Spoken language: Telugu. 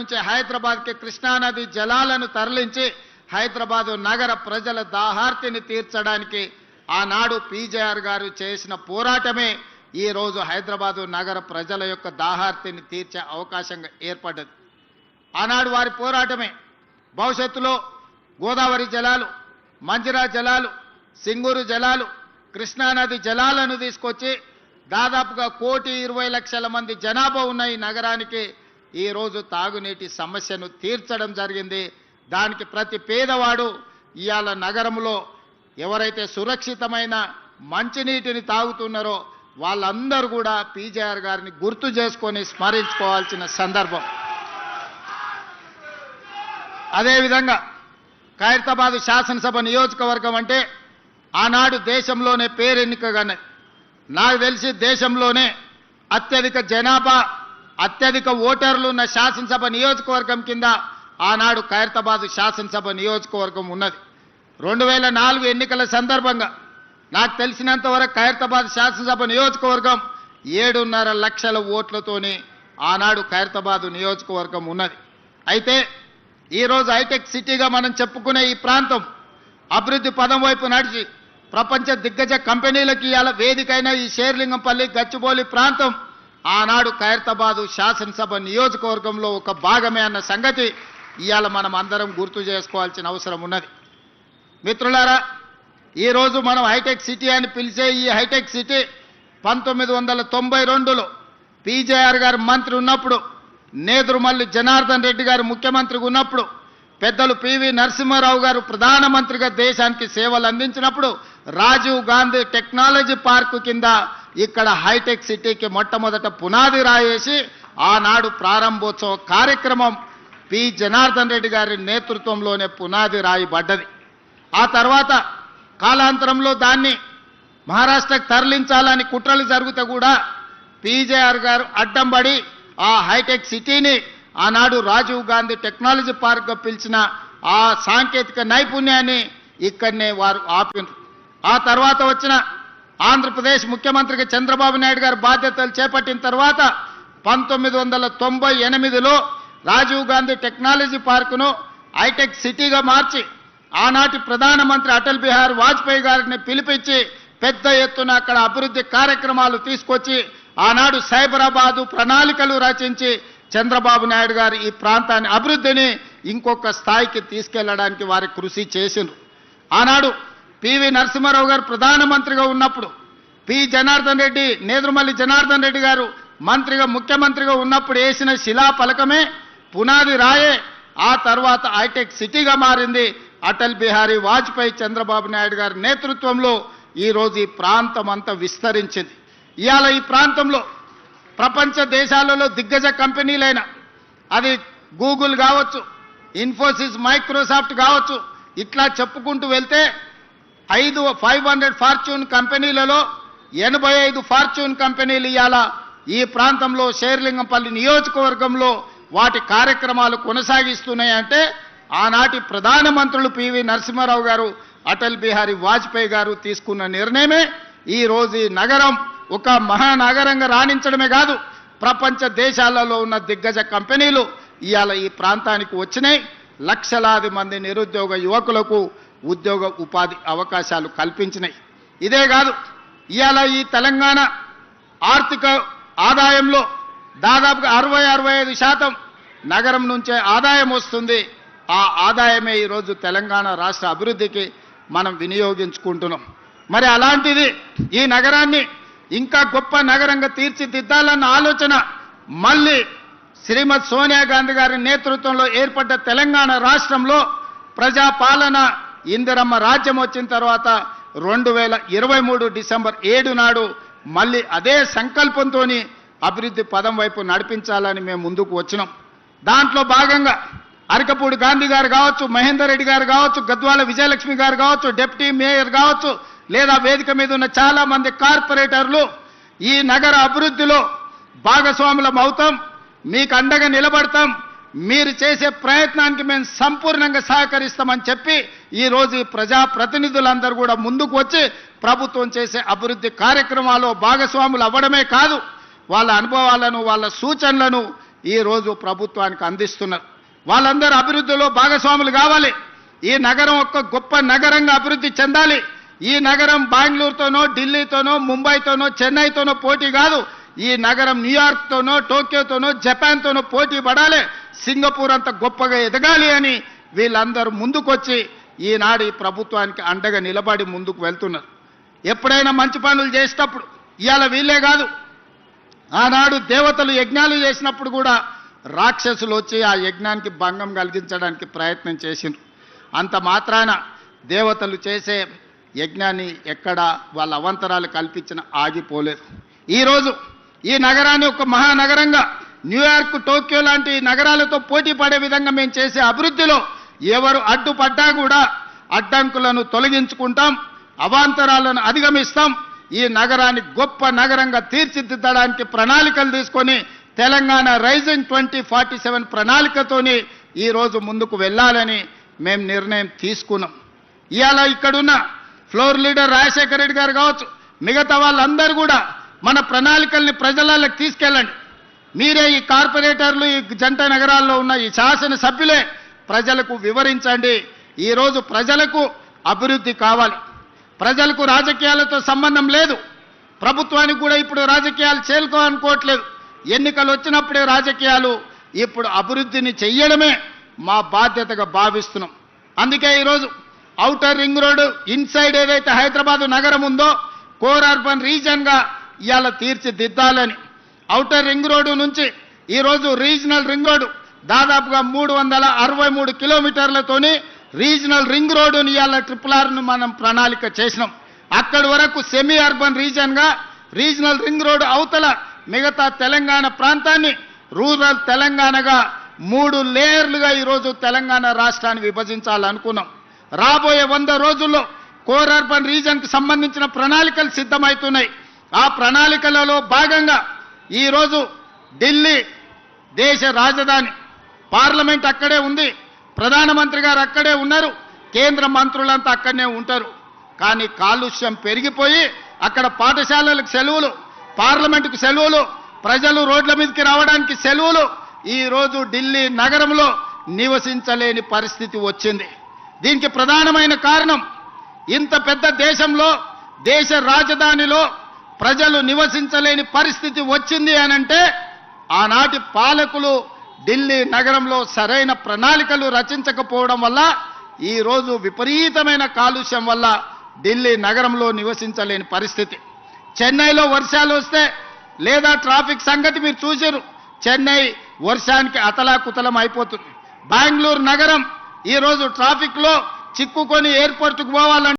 నుంచి హైదరాబాద్కి కృష్ణానది జలాలను తరలించి హైదరాబాదు నగర ప్రజల దాహార్తిని తీర్చడానికి ఆనాడు పీజేఆర్ గారు చేసిన పోరాటమే ఈరోజు హైదరాబాదు నగర ప్రజల యొక్క దాహార్తిని తీర్చే అవకాశంగా ఏర్పడ్డది. ఆనాడు వారి పోరాటమే భవిష్యత్తులో గోదావరి జలాలు, మంజిరా జలాలు, సింగూరు జలాలు, కృష్ణానది జలాలను తీసుకొచ్చి దాదాపుగా 1,20,00,000 మంది జనాభా ఉన్న ఈ నగరానికి ఈరోజు తాగునీటి సమస్యను తీర్చడం జరిగింది. దానికి ప్రతి పేదవాడు ఇవాళ నగరంలో ఎవరైతే సురక్షితమైన మంచినీటిని తాగుతున్నారో వాళ్ళందరూ కూడా పీజేఆర్ గారిని గుర్తు చేసుకొని స్మరించుకోవాల్సిన సందర్భం. అదేవిధంగా ఖైరతాబాద్ శాసనసభ నియోజకవర్గం అంటే ఆనాడు దేశంలోనే పేరెన్నికగానే, నాకు తెలిసి దేశంలోనే అత్యధిక జనాభా, అత్యధిక ఓటర్లు ఉన్న శాసనసభ నియోజకవర్గం కింద ఆనాడు ఖైరతాబాద్ శాసనసభ నియోజకవర్గం ఉన్నది. 2004 ఎన్నికల సందర్భంగా నాకు తెలిసినంత వరకు ఖైరతాబాద్ శాసనసభ నియోజకవర్గం 7.5 లక్షల ఓట్లతోని ఆనాడు ఖైరతాబాద్ నియోజకవర్గం ఉన్నది. అయితే ఈరోజు హైటెక్ సిటీగా మనం చెప్పుకునే ఈ ప్రాంతం అభివృద్ధి పదం వైపు నడిచి ప్రపంచ దిగ్గజ కంపెనీలకి ఇవాళ వేదికైన ఈ షేర్లింగంపల్లి, గచ్చిబౌలి ప్రాంతం ఆనాడు ఖైరతాబాద్ శాసనసభ నియోజకవర్గంలో ఒక భాగమే అన్న సంగతి ఇవాళ మనం అందరం గుర్తు చేసుకోవాల్సిన అవసరం ఉన్నది. మిత్రులారా, ఈరోజు మనం హైటెక్ సిటీ అని పిలిచే ఈ హైటెక్ సిటీ 1992లో పీజేఆర్ గారు మంత్రి ఉన్నప్పుడు, నేదురుమల్లి జనార్దన్ రెడ్డి గారు ముఖ్యమంత్రిగా ఉన్నప్పుడు, పెద్దలు పివి నరసింహారావు గారు ప్రధానమంత్రిగా దేశానికి సేవలు అందించినప్పుడు రాజీవ్ గాంధీ టెక్నాలజీ పార్కు కింద ఇక్కడ హైటెక్ సిటీకి మొట్టమొదట పునాది రాయేసి ఆనాడు ప్రారంభోత్సవ కార్యక్రమం పి జనార్దన్ రెడ్డి గారి నేతృత్వంలోనే పునాది రాయబడ్డది. ఆ తర్వాత కాలాంతరంలో దాన్ని మహారాష్ట్రకు తరలించాలని కుట్రలు జరుగుతూ కూడా పీజేఆర్ గారు అడ్డం పడి ఆ హైటెక్ సిటీని ఆనాడు రాజీవ్ గాంధీ టెక్నాలజీ పార్క్గా పిలిచిన ఆ సాంకేతిక నైపుణ్యాన్ని ఇక్కడనే వారు ఆపినారు. ఆ తర్వాత వచ్చిన ఆంధ్రప్రదేశ్ ముఖ్యమంత్రిగా చంద్రబాబు నాయుడు గారు బాధ్యతలు చేపట్టిన తర్వాత 1998లో రాజీవ్ గాంధీ టెక్నాలజీ పార్కును హైటెక్ సిటీగా మార్చి ఆనాటి ప్రధానమంత్రి అటల్ బిహారీ వాజ్పేయి గారిని పిలిపించి పెద్ద ఎత్తున అక్కడ అభివృద్ధి కార్యక్రమాలు తీసుకొచ్చి ఆనాడు సైబరాబాదు ప్రణాళికలు రచించి చంద్రబాబు నాయుడు గారు ఈ ప్రాంతాన్ని అభివృద్ధిని ఇంకొక స్థాయికి తీసుకెళ్లడానికి వారి కృషి చేసిండ్రు. ఆనాడు పివి నరసింహారావు గారు ప్రధానమంత్రిగా ఉన్నప్పుడు, పి జనార్దన్ రెడ్డి, నేదురుమల్లి జనార్దన్ రెడ్డి గారు మంత్రిగా ముఖ్యమంత్రిగా ఉన్నప్పుడు వేసిన శిలాఫలకమే పునాది రాయే ఆ తర్వాత హైటెక్ సిటీగా మారింది. అటల్ బిహారీ వాజ్పేయి, చంద్రబాబు నాయుడు గారి నేతృత్వంలో ఈరోజు ఈ ప్రాంతం అంతా విస్తరించింది. ఇవాళ ఈ ప్రాంతంలో ప్రపంచ దేశాలలో దిగ్గజ కంపెనీలైన అది గూగుల్ కావచ్చు, ఇన్ఫోసిస్, మైక్రోసాఫ్ట్ కావచ్చు, ఇట్లా చెప్పుకుంటూ వెళ్తే 500 ఫార్చ్యూన్ కంపెనీలలో 85 ఫార్చ్యూన్ కంపెనీలు ఇవాళ ఈ ప్రాంతంలో షేర్లింగంపల్లి నియోజకవర్గంలో వాటి కార్యక్రమాలు కొనసాగిస్తున్నాయంటే ఆనాటి ప్రధానమంత్రులు పివి నరసింహారావు గారు, అటల్ బిహారీ వాజ్పేయి గారు తీసుకున్న నిర్ణయమే ఈ రోజు ఈ నగరం ఒక మహానగరంగా రాణించడమే కాదు, ప్రపంచ దేశాలలో ఉన్న దిగ్గజ కంపెనీలు ఇవాళ ఈ ప్రాంతానికి వచ్చినాయి. లక్షలాది మంది నిరుద్యోగ యువకులకు ఉద్యోగ ఉపాధి అవకాశాలు కల్పించినాయి. ఇదే కాదు, ఇవాళ ఈ తెలంగాణ ఆర్థిక ఆదాయంలో దాదాపుగా 60-65% నగరం నుంచే ఆదాయం వస్తుంది. ఆ ఆదాయమే ఈరోజు తెలంగాణ రాష్ట్ర అభివృద్ధికి మనం వినియోగించుకుంటున్నాం. మరి అలాంటిది ఈ నగరాన్ని ఇంకా గొప్ప నగరంగా తీర్చిదిద్దాలన్న ఆలోచన మళ్ళీ శ్రీమతి సోనియా గాంధీ గారి నేతృత్వంలో ఏర్పడ్డ తెలంగాణ రాష్ట్రంలో ప్రజాపాలన ఇందిరమ్మ రాజ్యం వచ్చిన తర్వాత 2023 డిసెంబర్ 7 నాడు మళ్ళీ అదే సంకల్పంతో అభివృద్ధి పదం వైపు నడిపించాలని మేము ముందుకు వచ్చినాం. దాంట్లో భాగంగా అరకపూడి గాంధీ గారు కావచ్చు, మహేందర్ రెడ్డి గారు కావచ్చు, గద్వాల విజయలక్ష్మి గారు కావచ్చు, డిప్యూటీ మేయర్ కావచ్చు, లేదా వేదిక మీద ఉన్న చాలా మంది కార్పొరేటర్లు ఈ నగర అభివృద్ధిలో భాగస్వాములం అవుతాం, మీకు అండగా నిలబడతాం, మీరు చేసే ప్రయత్నానికి మేము సంపూర్ణంగా సహకరిస్తామని చెప్పి ఈరోజు ఈ ప్రజాప్రతినిధులందరూ కూడా ముందుకు వచ్చి ప్రభుత్వం చేసే అభివృద్ధి కార్యక్రమాల్లో భాగస్వాములు అవ్వడమే కాదు, వాళ్ళ అనుభవాలను, వాళ్ళ సూచనలను ఈరోజు ప్రభుత్వానికి అందిస్తున్నారు. వాళ్ళందరూ అభివృద్ధిలో భాగస్వాములు కావాలి. ఈ నగరం ఒక గొప్ప నగరంగా అభివృద్ధి చెందాలి. ఈ నగరం బెంగళూరుతోనో, ఢిల్లీతోనో, ముంబైతోనో, చెన్నైతోనో పోటీ కాదు. ఈ నగరం న్యూయార్క్తోనో, టోక్యోతోనో, జపాన్తోనో పోటీ పడాలి. సింగపూర్ అంత గొప్పగా ఎదగాలి అని వీళ్ళందరూ ముందుకొచ్చి ఈనాడు ఈ ప్రభుత్వానికి అండగా నిలబడి ముందుకు వెళ్తున్నారు. ఎప్పుడైనా మంచి పనులు చేసేటప్పుడు ఇవాళ వీళ్ళే కాదు, ఆనాడు దేవతలు యజ్ఞాలు చేసినప్పుడు కూడా రాక్షసులు వచ్చి ఆ యజ్ఞానికి భంగం కలిగించడానికి ప్రయత్నం చేసిండ్రు. అంత మాత్రాన దేవతలు చేసే యజ్ఞాన్ని ఎక్కడ వాళ్ళ అవంతరాలు కల్పించిన ఆగిపోలేదు. ఈరోజు ఈ నగరాన్ని ఒక మహానగరంగా న్యూయార్క్, టోక్యో లాంటి నగరాలతో పోటీ పడే విధంగా మేము చేసే అభివృద్ధిలో ఎవరు అడ్డుపడ్డా కూడా అడ్డంకులను తొలగించుకుంటాం, అవాంతరాలను అధిగమిస్తాం. ఈ నగరాన్ని గొప్ప నగరంగా తీర్చిదిద్దడానికి ప్రణాళికలు తీసుకొని తెలంగాణ రైజింగ్ 2047 ప్రణాళికతోని ఈరోజు ముందుకు వెళ్ళాలని మేము నిర్ణయం తీసుకున్నాం. ఇవాళ ఇక్కడున్న ఫ్లోర్ లీడర్ రాజశేఖర రెడ్డి గారు కావచ్చు, మిగతా వాళ్ళందరూ కూడా మన ప్రణాళికల్ని ప్రజలకు తీసుకెళ్ళండి. మీరే ఈ కార్పొరేటర్లు, ఈ జంట నగరాల్లో ఉన్న ఈ శాసనసభ్యులే ప్రజలకు వివరించండి. ఈరోజు ప్రజలకు అభివృద్ధి కావాలి. ప్రజలకు రాజకీయాలతో సంబంధం లేదు. ప్రభుత్వానికి కూడా ఇప్పుడు రాజకీయాలు చేరుకోవాలనుకోవట్లేదు. ఎన్నికలు వచ్చినప్పుడే రాజకీయాలు. ఇప్పుడు అభివృద్ధిని చెయ్యడమే మా బాధ్యతగా భావిస్తున్నాం. అందుకే ఈరోజు ఔటర్ రింగ్ రోడ్డు ఇన్సైడ్ ఏదైతే హైదరాబాద్ నగరం ఉందో కోర్ అర్బన్ రీజన్గా ఇవాళ తీర్చిదిద్దాలని, ఔటర్ రింగ్ రోడ్డు నుంచి ఈరోజు రీజనల్ రింగ్ రోడ్డు దాదాపుగా 363 కిలోమీటర్లతోని రీజనల్ రింగ్ రోడ్డుని ఇవాళ RRRను మనం ప్రణాళిక చేసినాం. అక్కడి వరకు సెమీ అర్బన్ రీజన్గా రీజనల్ రింగ్ రోడ్డు అవతల మిగతా తెలంగాణ ప్రాంతాన్ని రూరల్ తెలంగాణగా 3 లేయర్లుగా ఈరోజు తెలంగాణ రాష్ట్రాన్ని విభజించాలనుకున్నాం. రాబోయే 100 రోజుల్లో కోర్ అర్బన్ రీజన్కి సంబంధించిన ప్రణాళికలు సిద్ధమవుతున్నాయి. ఆ ప్రణాళికలలో భాగంగా ఈరోజు ఢిల్లీ దేశ రాజధాని, పార్లమెంట్ అక్కడే ఉంది, ప్రధానమంత్రి గారు అక్కడే ఉన్నారు, కేంద్ర మంత్రులంతా అక్కడనే ఉంటారు. కానీ కాలుష్యం పెరిగిపోయి అక్కడ పాఠశాలలకు సెలవులు, పార్లమెంటుకు సెలవులు, ప్రజలు రోడ్ల మీదకి రావడానికి సెలవులు. ఈరోజు ఢిల్లీ నగరంలో నివసించలేని పరిస్థితి వచ్చింది. దీనికి ప్రధానమైన కారణం ఇంత పెద్ద దేశంలో, దేశ రాజధానిలో ప్రజలు నివసించలేని పరిస్థితి వచ్చింది అనంటే ఆనాటి పాలకులు ఢిల్లీ నగరంలో సరైన ప్రణాళికలు రచించకపోవడం వల్ల ఈరోజు విపరీతమైన కాలుష్యం వల్ల ఢిల్లీ నగరంలో నివసించలేని పరిస్థితి. చెన్నైలో వర్షాలు వస్తే లేదా ట్రాఫిక్ సంగతి మీరు చూసారు, చెన్నై వర్షానికి అతలాకుతలం అయిపోతుంది. బెంగళూరు నగరం ఈరోజు ట్రాఫిక్లో చిక్కుకొని ఎయిర్పోర్ట్కు పోవాలంటే